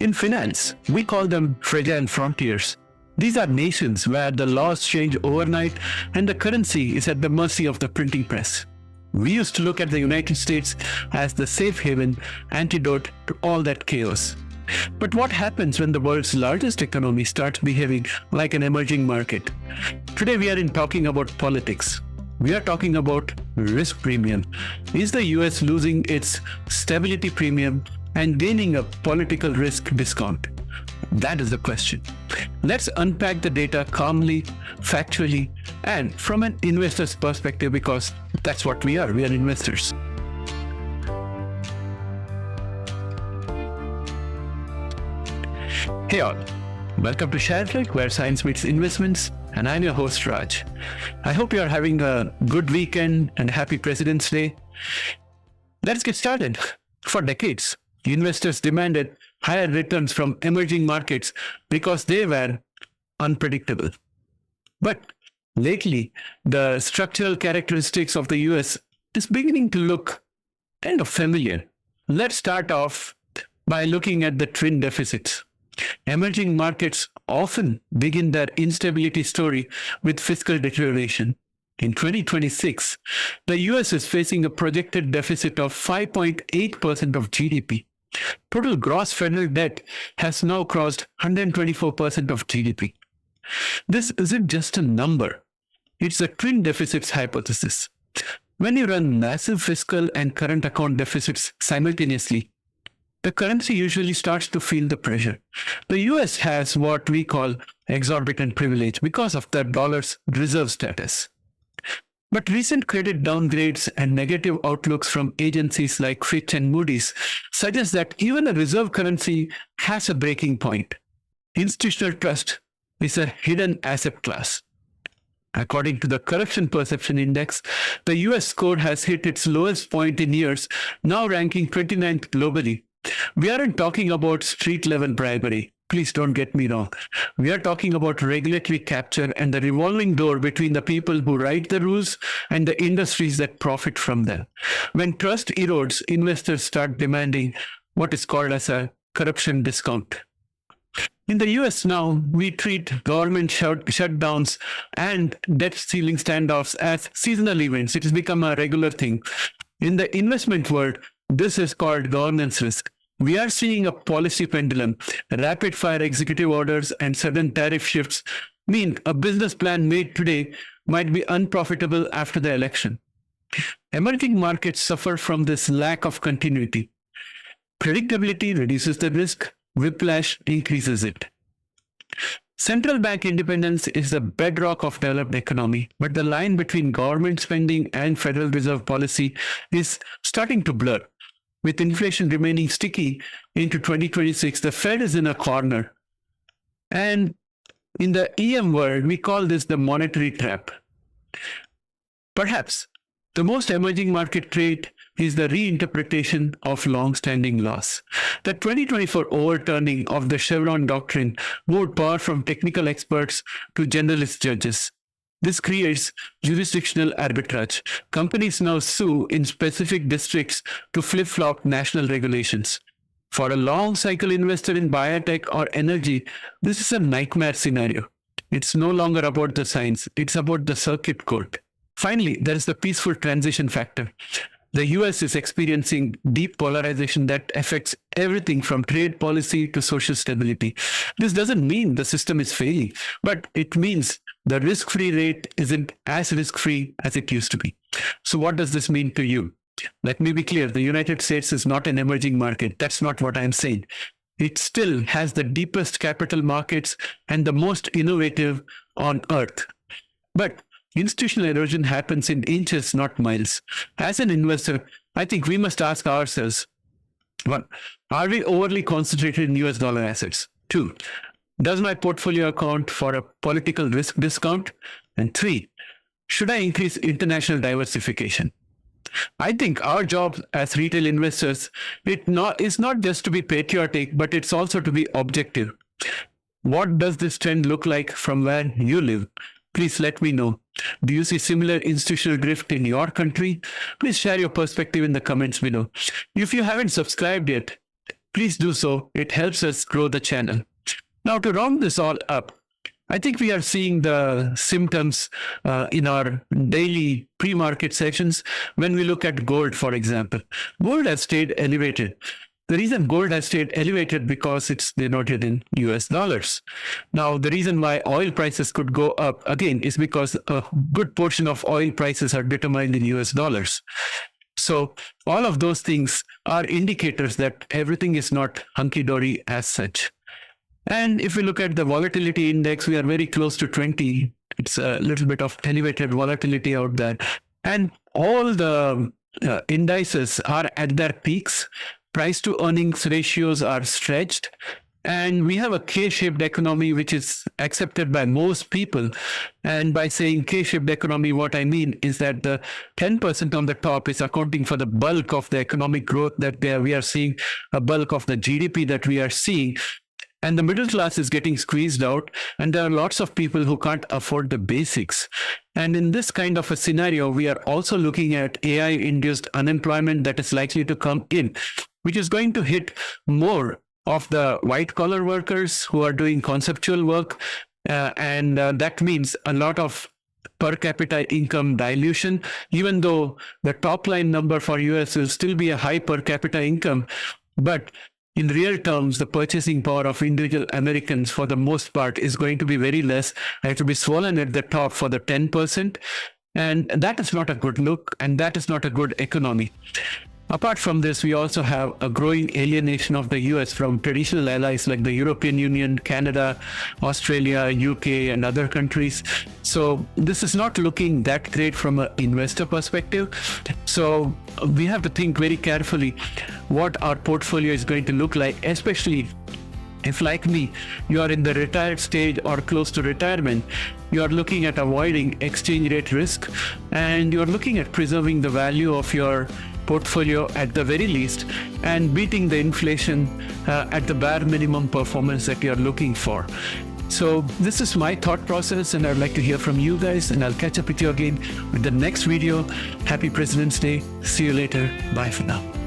In finance, we call them fragile frontiers. These are nations where the laws change overnight and the currency is at the mercy of the printing press. We used to look at the United States as the safe haven antidote to all that chaos. But what happens when the world's largest economy starts behaving like an emerging market? Today we are talking about politics. We are talking about risk premium. Is the US losing its stability premium and gaining a political risk discount? That is the question. Let's unpack the data calmly, factually, and from an investor's perspective, because that's what we are. We are investors. Hey all, welcome to ShareTreck, where science meets investments, and I'm your host Raj. I hope you are having a good weekend and happy President's Day. Let's get started. For decades, investors demanded higher returns from emerging markets because they were unpredictable. But lately, the structural characteristics of the US is beginning to look kind of familiar. Let's start off by looking at the twin deficits. Emerging markets often begin their instability story with fiscal deterioration. In 2026, the US is facing a projected deficit of 5.8% of GDP. Total gross federal debt has now crossed 124% of GDP. This isn't just a number. It's a twin deficits hypothesis. When you run massive fiscal and current account deficits simultaneously, the currency usually starts to feel the pressure. The US has what we call exorbitant privilege because of the dollar's reserve status. But recent credit downgrades and negative outlooks from agencies like Fitch and Moody's suggest that even a reserve currency has a breaking point. Institutional trust is a hidden asset class. According to the Corruption Perception Index, the US score has hit its lowest point in years, now ranking 29th globally. We aren't talking about street-level bribery. Please don't get me wrong. We are talking about regulatory capture and the revolving door between the people who write the rules and the industries that profit from them. When trust erodes, investors start demanding what is called as a corruption discount. In the US now, we treat government shutdowns and debt ceiling standoffs as seasonal events. It has become a regular thing. In the investment world, this is called governance risk. We are seeing a policy pendulum. Rapid-fire executive orders and sudden tariff shifts mean a business plan made today might be unprofitable after the election. Emerging markets suffer from this lack of continuity. Predictability reduces the risk, whiplash increases it. Central bank independence is the bedrock of developed economy, but the line between government spending and Federal Reserve policy is starting to blur. With inflation remaining sticky into 2026, the Fed is in a corner. And in the EM world, we call this the monetary trap. Perhaps the most emerging market trait is the reinterpretation of long-standing laws. The 2024 overturning of the Chevron Doctrine moved power from technical experts to generalist judges. This creates jurisdictional arbitrage. Companies now sue in specific districts to flip-flop national regulations. For a long-cycle investor in biotech or energy, this is a nightmare scenario. It's no longer about the science, it's about the circuit court. Finally, there is the peaceful transition factor. The US is experiencing deep polarization that affects everything from trade policy to social stability. This doesn't mean the system is failing, but it means the risk-free rate isn't as risk-free as it used to be. So what does this mean to you? Let me be clear, the United States is not an emerging market. That's not what I'm saying. It still has the deepest capital markets and the most innovative on earth. But institutional erosion happens in inches, not miles. As an investor, I think we must ask ourselves, 1, are we overly concentrated in US dollar assets? 2, does my portfolio account for a political risk discount? And 3, should I increase international diversification? I think our job as retail investors is not just to be patriotic, but it's also to be objective. What does this trend look like from where you live? Please let me know. Do you see similar institutional drift in your country? Please share your perspective in the comments below. If you haven't subscribed yet, please do so. It helps us grow the channel. Now, to round this all up, I think we are seeing the symptoms in our daily pre-market sessions when we look at gold, for example. Gold has stayed elevated. The reason gold has stayed elevated because it's denoted in US dollars. Now, the reason why oil prices could go up again is because a good portion of oil prices are determined in US dollars. So all of those things are indicators that everything is not hunky-dory as such. And if we look at the volatility index, we are very close to 20. It's a little bit of elevated volatility out there. And all the indices are at their peaks. Price to earnings ratios are stretched. And we have a K-shaped economy, which is accepted by most people. And by saying K-shaped economy, what I mean is that the 10% on the top is accounting for the bulk of the economic growth that we are seeing, a bulk of the GDP that we are seeing. And the middle class is getting squeezed out, and there are lots of people who can't afford the basics. And in this kind of a scenario, we are also looking at AI-induced unemployment that is likely to come in, which is going to hit more of the white-collar workers who are doing conceptual work. And that means a lot of per capita income dilution, even though the top line number for US will still be a high per capita income. But in real terms, the purchasing power of individual Americans, for the most part, is going to be very less. It will be swollen at the top for the 10%. And that is not a good look, and that is not a good economy. Apart from this, we also have a growing alienation of the US from traditional allies like the European Union, Canada, Australia, UK, and other countries. So this is not looking that great from an investor perspective. So we have to think very carefully what our portfolio is going to look like, especially if, like me, you are in the retired stage or close to retirement. You are looking at avoiding exchange rate risk, and you are looking at preserving the value of your portfolio at the very least and beating the inflation at the bare minimum performance that you're looking for. So this is my thought process, and I'd like to hear from you guys, and I'll catch up with you again with the next video. Happy President's Day. See you later. Bye for now.